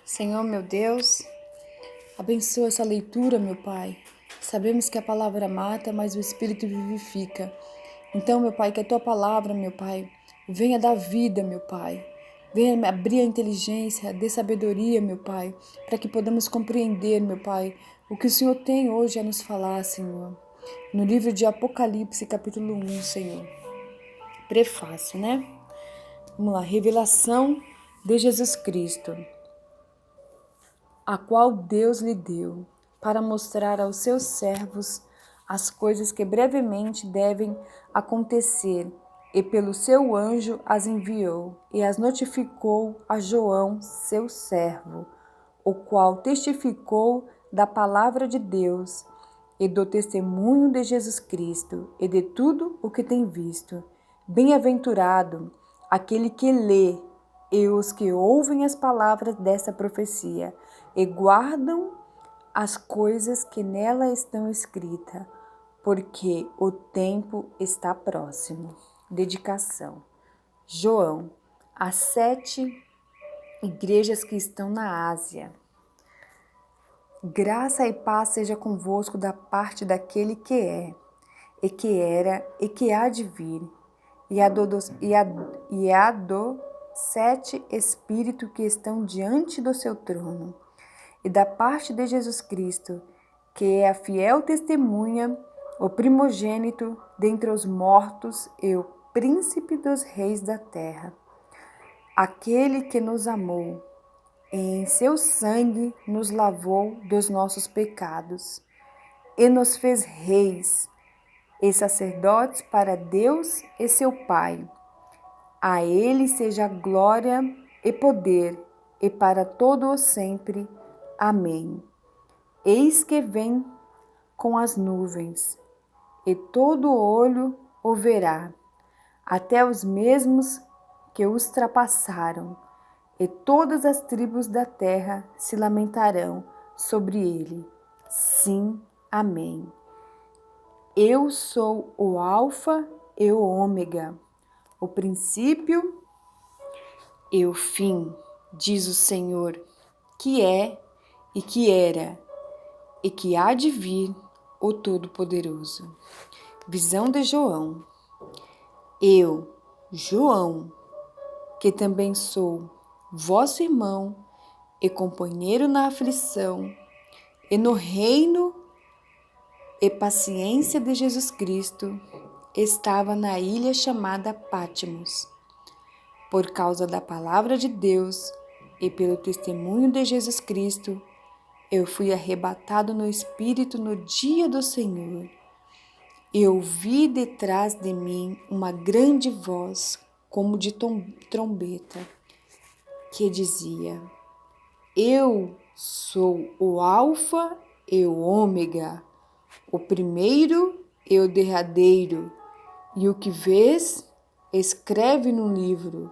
Senhor, meu Deus, abençoa essa leitura, meu Pai. Sabemos que a palavra mata, mas o Espírito vivifica. Então, meu Pai, que a Tua palavra, meu Pai, venha dar vida, meu Pai. Venha abrir a inteligência, dê sabedoria, meu Pai, para que podamos compreender, meu Pai, o que o Senhor tem hoje a nos falar, Senhor. No livro de Apocalipse, capítulo 1, Senhor. Prefácio, né? Vamos lá. Revelação de Jesus Cristo, a qual Deus lhe deu, para mostrar aos seus servos as coisas que brevemente devem acontecer, e pelo seu anjo as enviou, e as notificou a João, seu servo, o qual testificou da palavra de Deus, e do testemunho de Jesus Cristo, e de tudo o que tem visto. Bem-aventurado aquele que lê, e os que ouvem as palavras desta profecia, e guardam as coisas que nela estão escritas, porque o tempo está próximo. Dedicação. João, as 7 igrejas que estão na Ásia. Graça e paz seja convosco da parte daquele que é, e que era, e que há de vir, e a do 7 Espíritos que estão diante do seu trono, e da parte de Jesus Cristo, que é a fiel testemunha, o primogênito dentre os mortos e o príncipe dos reis da terra, aquele que nos amou e em seu sangue nos lavou dos nossos pecados e nos fez reis e sacerdotes para Deus e seu Pai. A ele seja glória e poder, e para todo o sempre. Amém. Eis que vem com as nuvens, e todo olho o verá, até os mesmos que os trapassaram, e todas as tribos da terra se lamentarão sobre ele. Sim, amém. Eu sou o Alfa e o Ômega, o princípio e o fim, diz o Senhor, que é e que era e que há de vir, o Todo-Poderoso. Visão de João. Eu, João, que também sou vosso irmão e companheiro na aflição e no reino e paciência de Jesus Cristo, estava na ilha chamada Patmos. Por causa da palavra de Deus e pelo testemunho de Jesus Cristo, eu fui arrebatado no Espírito no dia do Senhor. E ouvi detrás de mim uma grande voz, como de trombeta, que dizia: Eu sou o Alfa e o Ômega, o primeiro e o derradeiro. E o que vês, escreve no livro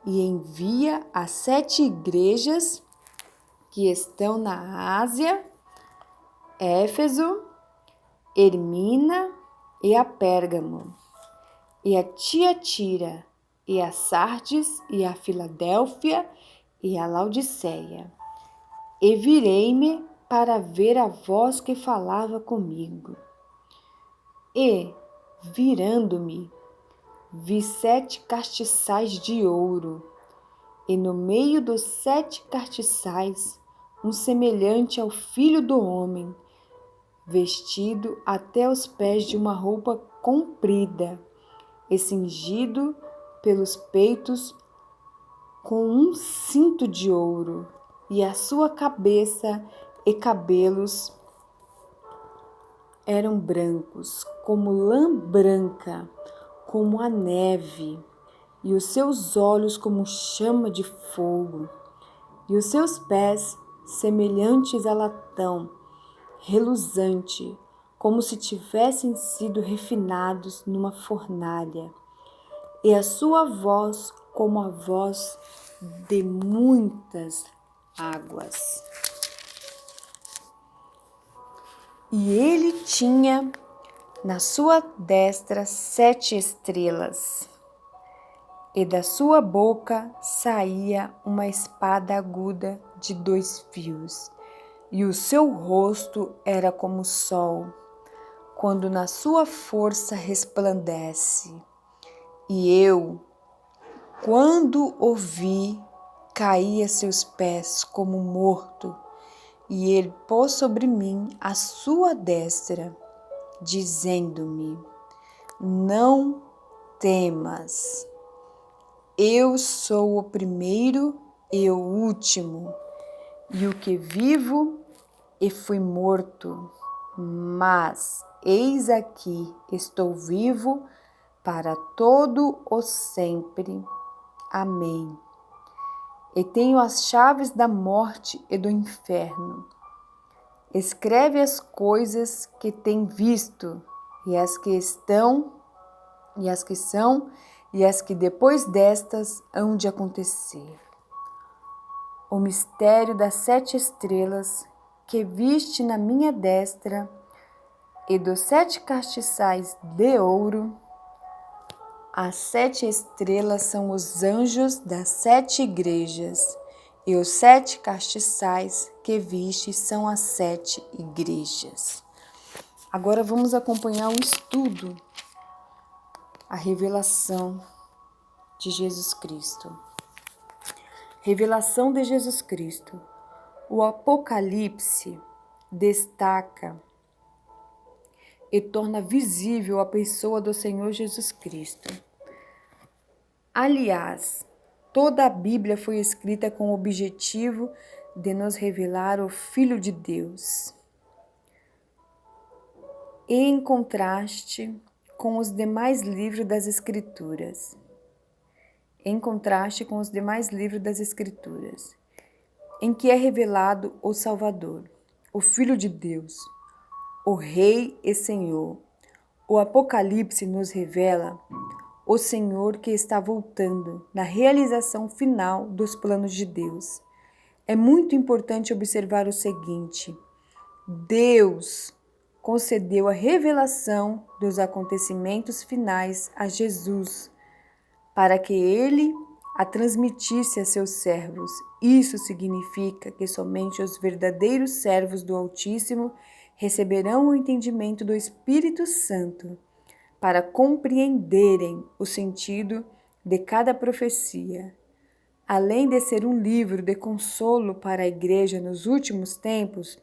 e envia às 7 igrejas que estão na Ásia, Éfeso, Ermina e a Pérgamo, e a Tiatira, e a Sardes, e a Filadélfia, e a Laodiceia. E virei-me para ver a voz que falava comigo. E, virando-me, vi 7 castiçais de ouro, e no meio dos 7 castiçais, um semelhante ao Filho do Homem, vestido até os pés de uma roupa comprida, e cingido pelos peitos com um cinto de ouro, e a sua cabeça e cabelos eram brancos, como lã branca, como a neve, e os seus olhos como chama de fogo, e os seus pés semelhantes a latão, reluzante, como se tivessem sido refinados numa fornalha, e a sua voz como a voz de muitas águas. E ele tinha na sua destra 7 estrelas, e da sua boca saía uma espada aguda de 2 fios, e o seu rosto era como o sol, quando na sua força resplandece. E eu, quando o vi, caí a seus pés como morto, e ele pôs sobre mim a sua destra, dizendo-me: não temas, eu sou o primeiro e o último, e o que vivo e fui morto, mas eis aqui estou vivo para todo o sempre. Amém. E tenho as chaves da morte e do inferno. Escreve as coisas que tem visto, e as que estão, e as que são, e as que depois destas hão de acontecer. O mistério das 7 estrelas que viste na minha destra e dos 7 castiçais de ouro. As 7 estrelas são os anjos das 7 igrejas, e os 7 castiçais que viste são as 7 igrejas. Agora vamos acompanhar o estudo, a revelação de Jesus Cristo. Revelação de Jesus Cristo. O Apocalipse destaca e torna visível a pessoa do Senhor Jesus Cristo. Aliás, toda a Bíblia foi escrita com o objetivo de nos revelar o Filho de Deus. Em contraste com os demais livros das Escrituras. Em que é revelado o Salvador, o Filho de Deus, o Rei e Senhor. O Apocalipse nos revela o Senhor que está voltando na realização final dos planos de Deus. É muito importante observar o seguinte: Deus concedeu a revelação dos acontecimentos finais a Jesus, para que ele a transmitisse a seus servos. Isso significa que somente os verdadeiros servos do Altíssimo receberão o entendimento do Espírito Santo para compreenderem o sentido de cada profecia. Além de ser um livro de consolo para a igreja nos últimos tempos,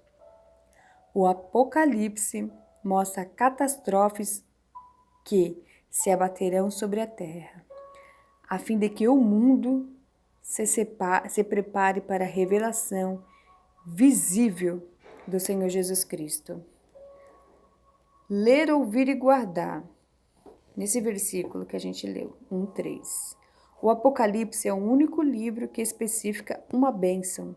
o Apocalipse mostra catástrofes que se abaterão sobre a terra, a fim de que o mundo se prepare para a revelação visível do Senhor Jesus Cristo. Ler, ouvir e guardar. Nesse versículo que a gente leu, 1:3. O Apocalipse é o único livro que especifica uma bênção,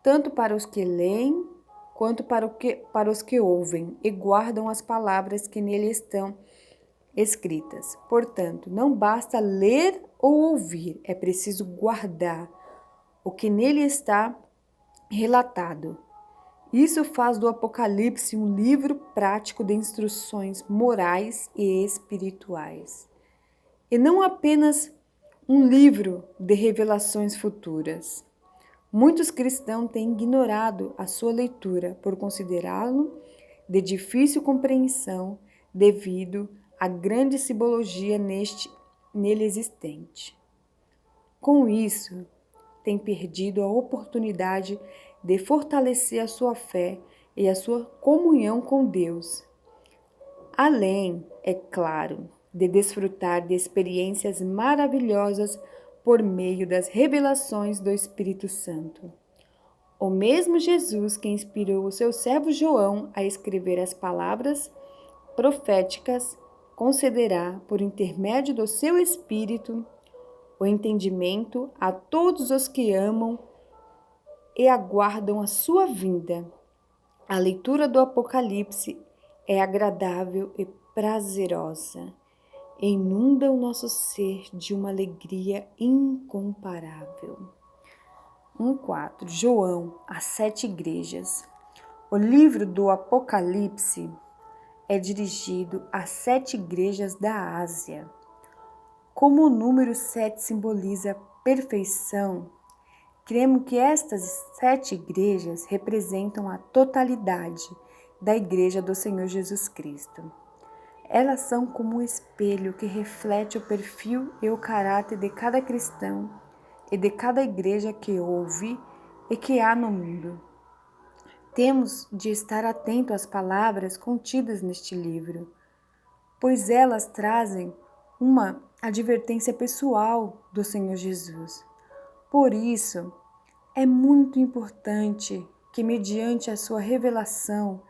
tanto para os que leem, quanto para os que ouvem e guardam as palavras que nele estão escritas. Portanto, não basta ler ou ouvir, é preciso guardar o que nele está relatado. Isso faz do Apocalipse um livro prático de instruções morais e espirituais, e não apenas um livro de revelações futuras. Muitos cristãos têm ignorado a sua leitura por considerá-lo de difícil compreensão devido à grande simbologia nele existente. Com isso, tem perdido a oportunidade de fortalecer a sua fé e a sua comunhão com Deus, além, é claro, de desfrutar de experiências maravilhosas por meio das revelações do Espírito Santo. O mesmo Jesus que inspirou o seu servo João a escrever as palavras proféticas concederá, por intermédio do seu Espírito, o entendimento a todos os que amam e aguardam a sua vinda. A leitura do Apocalipse é agradável e prazerosa. Inunda o nosso ser de uma alegria incomparável. 1:4. João, as 7 igrejas. O livro do Apocalipse é dirigido às 7 igrejas da Ásia. Como o número 7 simboliza perfeição, Cremos que estas 7 igrejas representam a totalidade da Igreja do Senhor Jesus Cristo. Elas são como um espelho que reflete o perfil e o caráter de cada cristão e de cada igreja que houve e que há no mundo. Temos de estar atento às palavras contidas neste livro, pois elas trazem uma advertência pessoal do Senhor Jesus. Por isso, é muito importante que, mediante a sua revelação,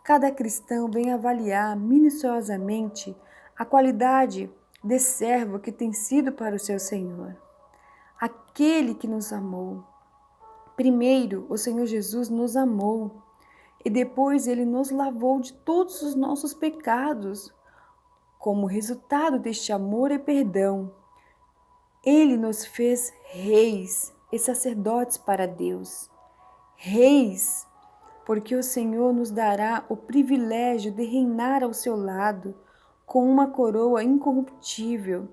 cada cristão venha avaliar minuciosamente a qualidade de servo que tem sido para o seu Senhor. Aquele que nos amou. Primeiro, o Senhor Jesus nos amou e depois ele nos lavou de todos os nossos pecados. Como resultado deste amor e perdão, ele nos fez reis e sacerdotes para Deus. Reis, porque o Senhor nos dará o privilégio de reinar ao seu lado com uma coroa incorruptível.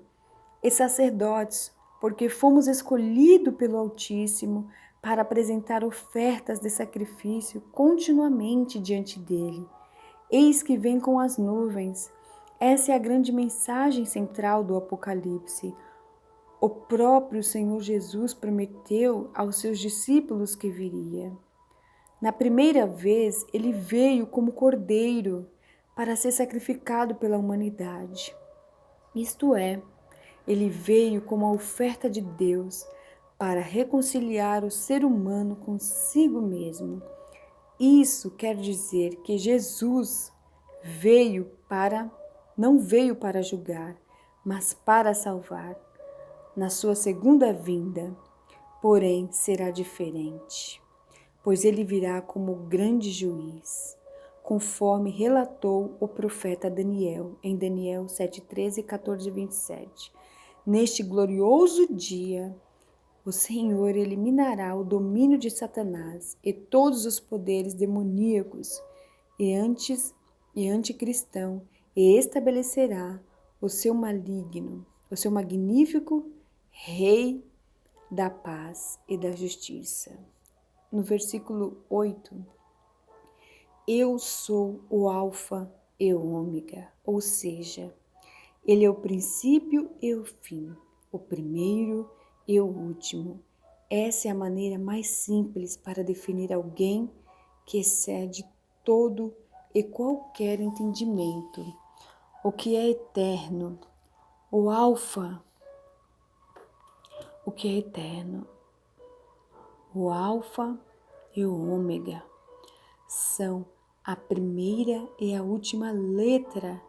E sacerdotes, porque fomos escolhidos pelo Altíssimo para apresentar ofertas de sacrifício continuamente diante dele. Eis que vem com as nuvens. Essa é a grande mensagem central do Apocalipse. O próprio Senhor Jesus prometeu aos seus discípulos que viria. Na primeira vez, ele veio como cordeiro para ser sacrificado pela humanidade. Isto é, ele veio como a oferta de Deus para reconciliar o ser humano consigo mesmo. Isso quer dizer que Jesus não veio para julgar, mas para salvar. Na sua segunda vinda, porém, será diferente, pois ele virá como grande juiz, conforme relatou o profeta Daniel, em Daniel 7:13, 14 e 27. Neste glorioso dia, o Senhor eliminará o domínio de Satanás e todos os poderes demoníacos e anticristão e estabelecerá o seu magnífico Rei da paz e da justiça. No versículo 8, eu sou o Alfa e o Ômega, ou seja, ele é o princípio e o fim, o primeiro e o último. Essa é a maneira mais simples para definir alguém que excede todo e qualquer entendimento. O que é eterno, o Alfa, o que é eterno, o Alfa e o Ômega são a primeira e a última letra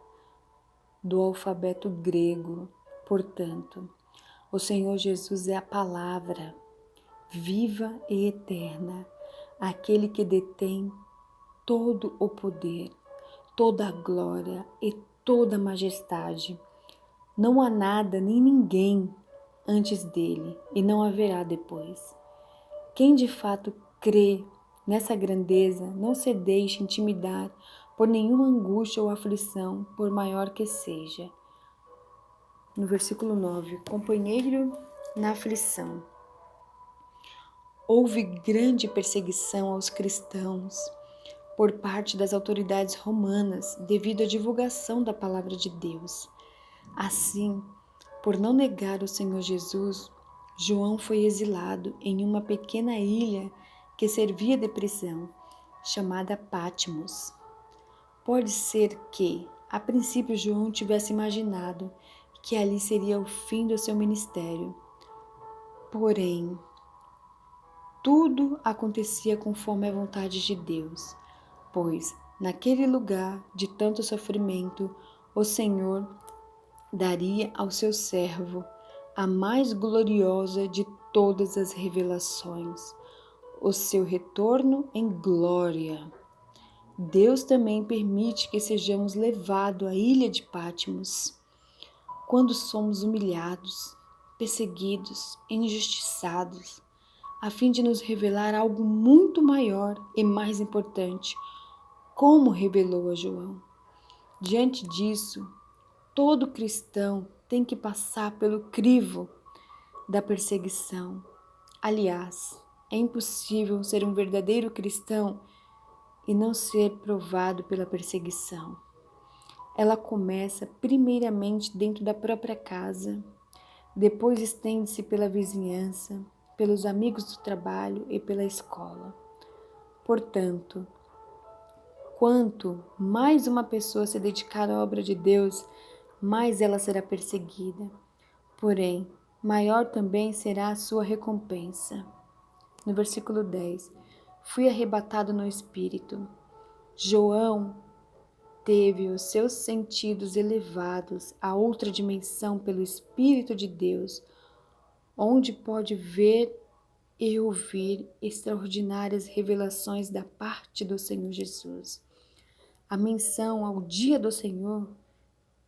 do alfabeto grego. Portanto, o Senhor Jesus é a palavra viva e eterna, aquele que detém todo o poder, toda a glória e toda a majestade. Não há nada nem ninguém antes dele e não haverá depois. Quem de fato crê nessa grandeza não se deixe intimidar por nenhuma angústia ou aflição, por maior que seja. No versículo 9, companheiro na aflição. Houve grande perseguição aos cristãos por parte das autoridades romanas devido à divulgação da palavra de Deus. Assim, por não negar o Senhor Jesus, João foi exilado em uma pequena ilha que servia de prisão, chamada Patmos. Pode ser que, a princípio, João tivesse imaginado que ali seria o fim do seu ministério. Porém, tudo acontecia conforme a vontade de Deus, pois, naquele lugar de tanto sofrimento, o Senhor daria ao seu servo a mais gloriosa de todas as revelações, o seu retorno em glória. Deus também permite que sejamos levados à ilha de Patmos, quando somos humilhados, perseguidos, injustiçados, a fim de nos revelar algo muito maior e mais importante, como revelou a João. Diante disso, todo cristão tem que passar pelo crivo da perseguição, Aliás, é impossível ser um verdadeiro cristão e não ser provado pela perseguição. Ela começa primeiramente dentro da própria casa, depois estende-se pela vizinhança, pelos amigos do trabalho e pela escola. Portanto, quanto mais uma pessoa se dedicar à obra de Deus, mais ela será perseguida. Porém, maior também será a sua recompensa. No versículo 10, fui arrebatado no Espírito. João teve os seus sentidos elevados a outra dimensão pelo Espírito de Deus, onde pode ver e ouvir extraordinárias revelações da parte do Senhor Jesus. A menção ao dia do Senhor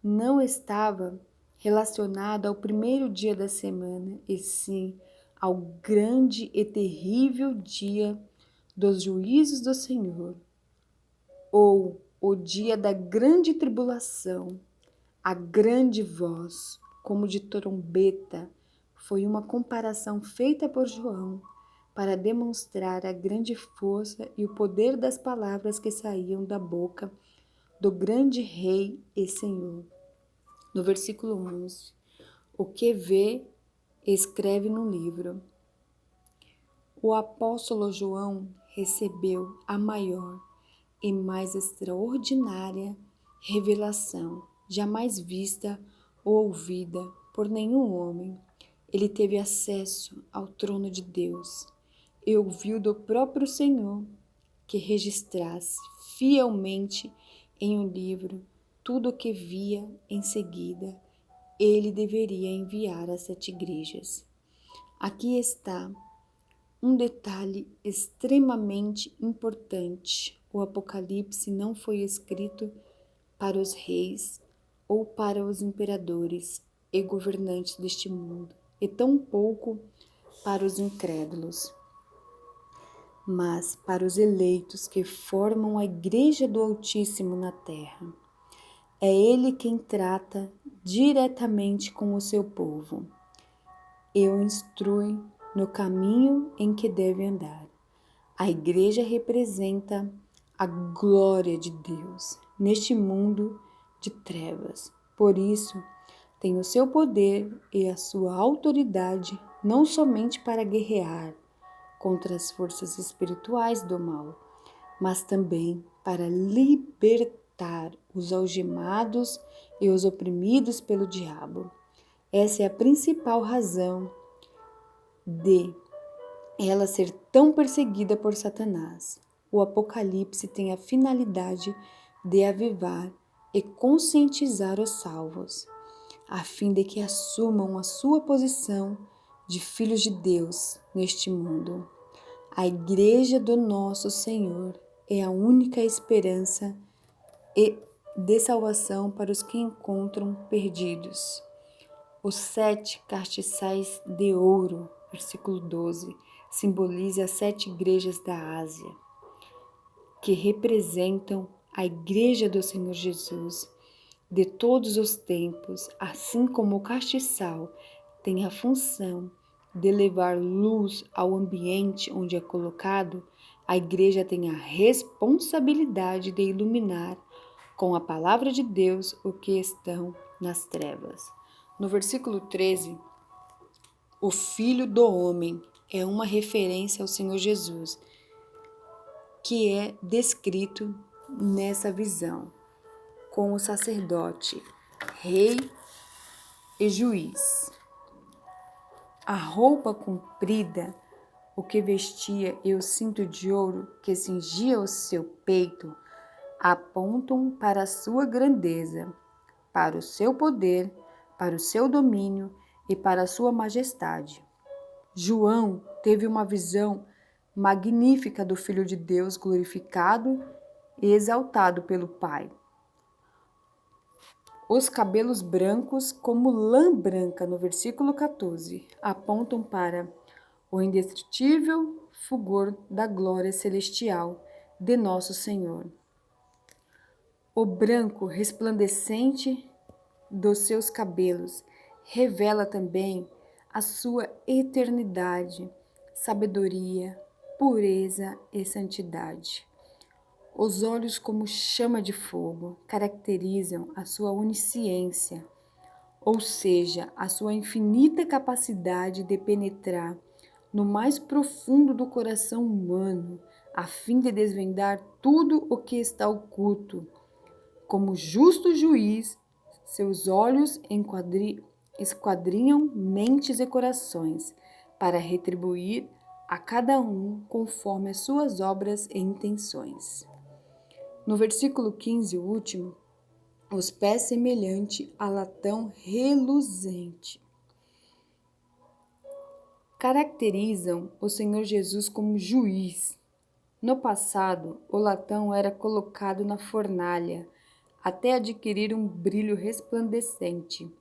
não estava relacionada ao primeiro dia da semana, e sim ao grande e terrível dia dos juízos do Senhor, ou o dia da grande tribulação. A grande voz, como de trombeta, foi uma comparação feita por João para demonstrar a grande força e o poder das palavras que saíam da boca do grande Rei e Senhor. No versículo 11, o que vê, escreve no livro. O apóstolo João recebeu a maior e mais extraordinária revelação jamais vista ou ouvida por nenhum homem. Ele teve acesso ao trono de Deus e ouviu do próprio Senhor que registrasse fielmente em um livro tudo o que via em seguida. Ele deveria enviar às 7 igrejas. Aqui está um detalhe extremamente importante. O Apocalipse não foi escrito para os reis ou para os imperadores e governantes deste mundo, e tampouco para os incrédulos, mas para os eleitos que formam a Igreja do Altíssimo na terra. É Ele quem trata diretamente com o seu povo e o instrui no caminho em que deve andar. A Igreja representa a glória de Deus neste mundo de trevas. Por isso, tem o seu poder e a sua autoridade não somente para guerrear contra as forças espirituais do mal, mas também para libertar os algemados e os oprimidos pelo diabo. Essa é a principal razão de ela ser tão perseguida por Satanás. O Apocalipse tem a finalidade de avivar e conscientizar os salvos, a fim de que assumam a sua posição de filhos de Deus neste mundo. A Igreja do nosso Senhor é a única esperança de salvação para os que encontram perdidos. Os 7 castiçais de ouro, versículo 12, simboliza as 7 igrejas da Ásia, que representam a Igreja do Senhor Jesus de todos os tempos, assim como o castiçal tem a função de levar luz ao ambiente onde é colocado, a Igreja tem a responsabilidade de iluminar com a palavra de Deus o que estão nas trevas. No versículo 13, o Filho do Homem é uma referência ao Senhor Jesus, que é descrito nessa visão, com o sacerdote, rei e juiz. A roupa comprida, o que vestia e o cinto de ouro que cingia o seu peito, apontam para a sua grandeza, para o seu poder, para o seu domínio e para a sua majestade. João teve uma visão magnífica do Filho de Deus glorificado e exaltado pelo Pai. Os cabelos brancos como lã branca, no versículo 14, apontam para o indestrutível fulgor da glória celestial de nosso Senhor. O branco resplandecente dos seus cabelos revela também a sua eternidade, sabedoria, pureza e santidade. Os olhos, como chama de fogo, caracterizam a sua onisciência, ou seja, a sua infinita capacidade de penetrar no mais profundo do coração humano, a fim de desvendar tudo o que está oculto. Como justo juiz, seus olhos esquadrinham mentes e corações, para retribuir a cada um conforme as suas obras e intenções. No versículo 15, o último, os pés semelhante a latão reluzente. Caracterizam o Senhor Jesus como juiz. No passado, o latão era colocado na fornalha, até adquirir um brilho resplandecente.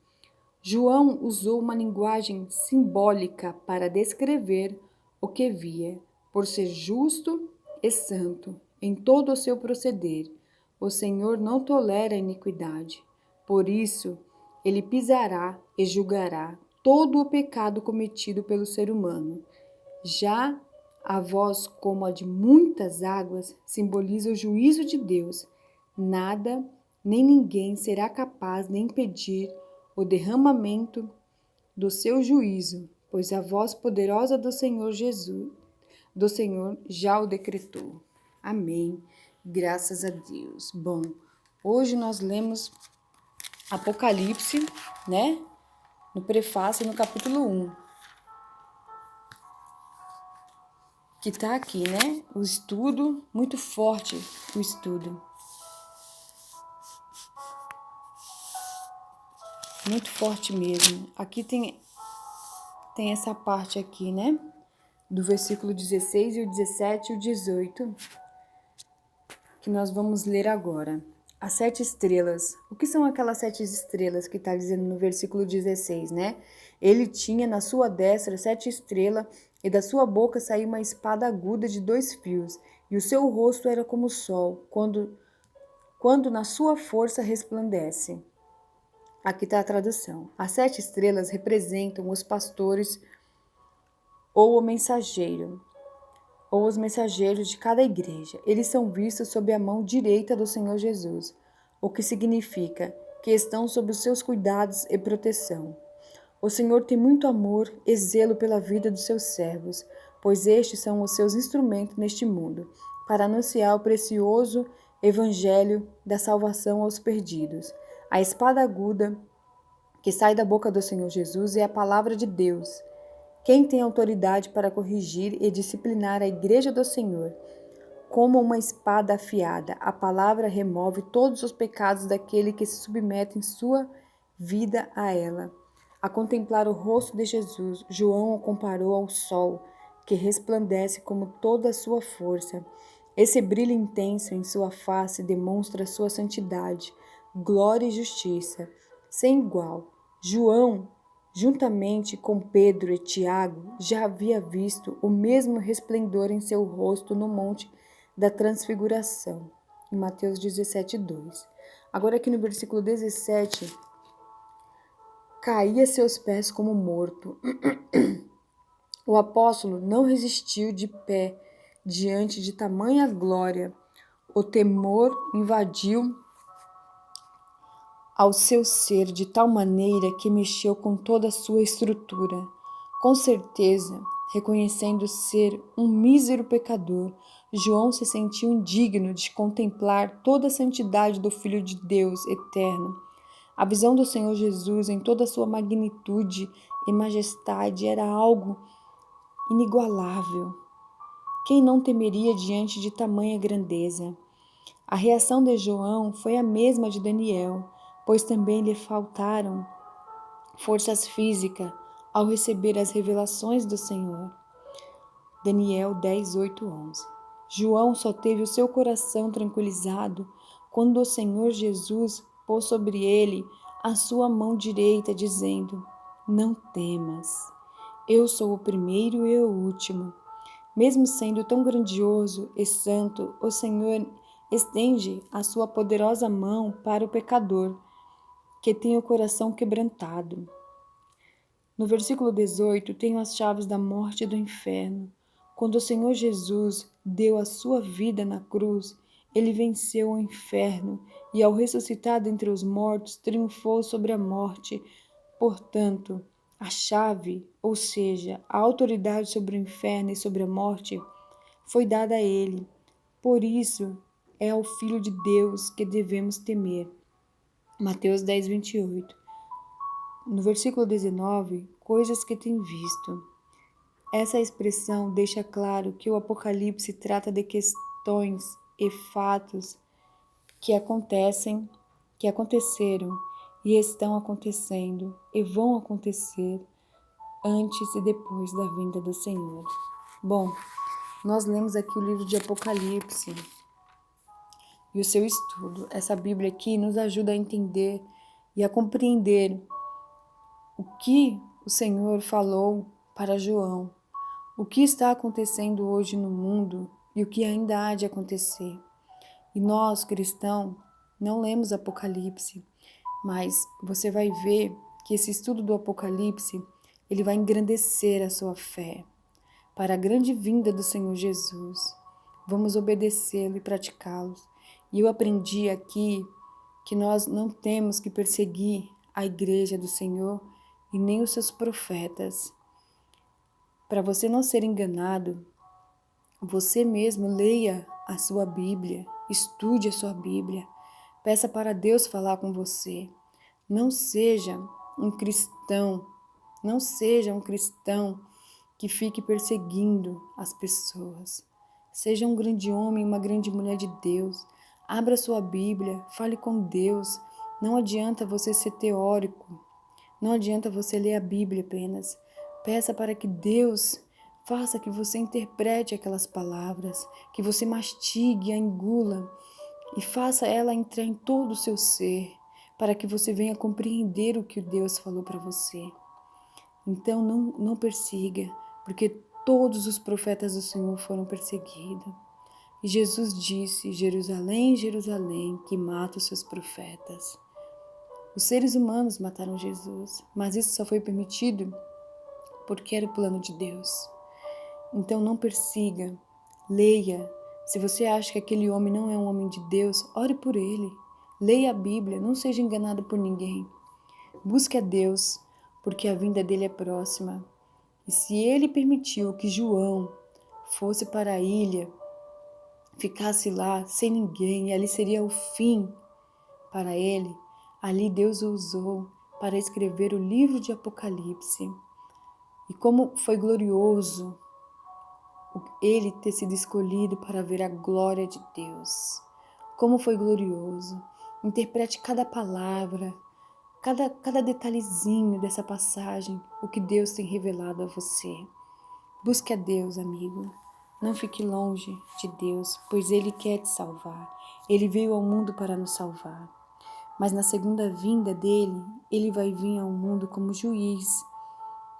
João usou uma linguagem simbólica para descrever o que via, por ser justo e santo em todo o seu proceder. O Senhor não tolera a iniquidade. Por isso, ele pisará e julgará todo o pecado cometido pelo ser humano. Já a voz, como a de muitas águas, simboliza o juízo de Deus. Nada nem ninguém será capaz de impedir o derramamento do seu juízo, pois a voz poderosa do Senhor já o decretou. Amém. Graças a Deus. Bom, hoje nós lemos Apocalipse, né? No prefácio, no capítulo 1. Que tá aqui, né? O estudo, muito forte o estudo. Muito forte mesmo. Aqui tem essa parte aqui, né? Do versículo 16 e o 17 e o 18, que nós vamos ler agora. As 7 estrelas. O que são aquelas 7 estrelas que está dizendo no versículo 16, né? Ele tinha na sua destra 7 estrelas, e da sua boca saía uma espada aguda de 2 fios, e o seu rosto era como o sol, quando na sua força resplandece. Aqui está a tradução. As 7 estrelas representam os pastores ou o mensageiro, ou os mensageiros de cada igreja. Eles são vistos sob a mão direita do Senhor Jesus, o que significa que estão sob os seus cuidados e proteção. O Senhor tem muito amor e zelo pela vida dos seus servos, pois estes são os seus instrumentos neste mundo, para anunciar o precioso evangelho da salvação aos perdidos. A espada aguda que sai da boca do Senhor Jesus é a palavra de Deus. Quem tem autoridade para corrigir e disciplinar a igreja do Senhor? Como uma espada afiada, a palavra remove todos os pecados daquele que se submete em sua vida a ela. A contemplar o rosto de Jesus, João o comparou ao sol, que resplandece como toda a sua força. Esse brilho intenso em sua face demonstra sua santidade, glória e justiça, sem igual. João, juntamente com Pedro e Tiago, já havia visto o mesmo resplendor em seu rosto no monte da transfiguração, em Mateus 17:2. Agora aqui no versículo 17, caía a seus pés como morto. O apóstolo não resistiu de pé diante de tamanha glória. O temor invadiu ao seu ser de tal maneira que mexeu com toda a sua estrutura. Com certeza, reconhecendo ser um mísero pecador, João se sentiu indigno de contemplar toda a santidade do Filho de Deus eterno. A visão do Senhor Jesus em toda a sua magnitude e majestade era algo inigualável. Quem não temeria diante de tamanha grandeza? A reação de João foi a mesma de Daniel, pois também lhe faltaram forças físicas ao receber as revelações do Senhor. Daniel 10:8-11. João só teve o seu coração tranquilizado quando o Senhor Jesus pôs sobre ele a sua mão direita, dizendo: Não temas, eu sou o primeiro e o último. Mesmo sendo tão grandioso e santo, o Senhor estende a sua poderosa mão para o pecador, que tem o coração quebrantado. No versículo 18, tem as chaves da morte e do inferno. Quando o Senhor Jesus deu a sua vida na cruz, ele venceu o inferno e, ao ressuscitar dentre os mortos, triunfou sobre a morte. Portanto, a chave, ou seja, a autoridade sobre o inferno e sobre a morte, foi dada a ele. Por isso, é ao Filho de Deus que devemos temer. Mateus 10, 28. No versículo 19, coisas que tem visto. Essa expressão deixa claro que o Apocalipse trata de questões e fatos que aconteceram e estão acontecendo e vão acontecer antes e depois da vinda do Senhor. Bom, nós lemos aqui o livro de Apocalipse e o seu estudo. Essa Bíblia aqui nos ajuda a entender e a compreender o que o Senhor falou para João, o que está acontecendo hoje no mundo e o que ainda há de acontecer. E nós, cristãos, não lemos Apocalipse, mas você vai ver que esse estudo do Apocalipse, ele vai engrandecer a sua fé para a grande vinda do Senhor Jesus. Vamos obedecê-lo e praticá-lo. E eu aprendi aqui que nós não temos que perseguir a igreja do Senhor e nem os seus profetas. Para você não ser enganado, você mesmo leia a sua Bíblia, estude a sua Bíblia, peça para Deus falar com você. Não seja um cristão que fique perseguindo as pessoas. Seja um grande homem, uma grande mulher de Deus. Abra sua Bíblia, fale com Deus. Não adianta você ser teórico. Não adianta você ler a Bíblia apenas. Peça para que Deus faça que você interprete aquelas palavras, que você mastigue, a engula e faça ela entrar em todo o seu ser, para que você venha compreender o que Deus falou para você. Então não persiga, porque todos os profetas do Senhor foram perseguidos. E Jesus disse: Jerusalém, Jerusalém, que mata os seus profetas. Os seres humanos mataram Jesus, mas isso só foi permitido porque era o plano de Deus. Então não persiga, leia. Se você acha que aquele homem não é um homem de Deus, ore por ele. Leia a Bíblia, não seja enganado por ninguém. Busque a Deus, porque a vinda dele é próxima. E se ele permitiu que João fosse para a ilha, ficasse lá sem ninguém, e ali seria o fim para ele, ali Deus o usou para escrever o livro de Apocalipse. E como foi glorioso ele ter sido escolhido para ver a glória de Deus. Como foi glorioso. Interprete cada palavra, cada detalhezinho dessa passagem, o que Deus tem revelado a você. Busque a Deus, amigo. Não fique longe de Deus, pois Ele quer te salvar. Ele veio ao mundo para nos salvar. Mas na segunda vinda dele, Ele vai vir ao mundo como juiz.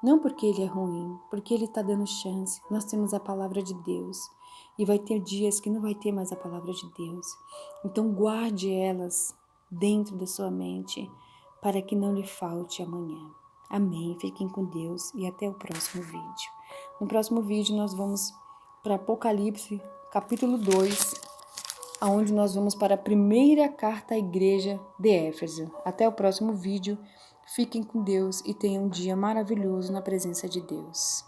Não porque Ele é ruim, porque Ele está dando chance. Nós temos a palavra de Deus. E vai ter dias que não vai ter mais a palavra de Deus. Então guarde elas dentro da sua mente, para que não lhe falte amanhã. Amém. Fiquem com Deus e até o próximo vídeo. No próximo vídeo nós vamos para Apocalipse, capítulo 2, onde nós vamos para a primeira carta à igreja de Éfeso. Até o próximo vídeo. Fiquem com Deus e tenham um dia maravilhoso na presença de Deus.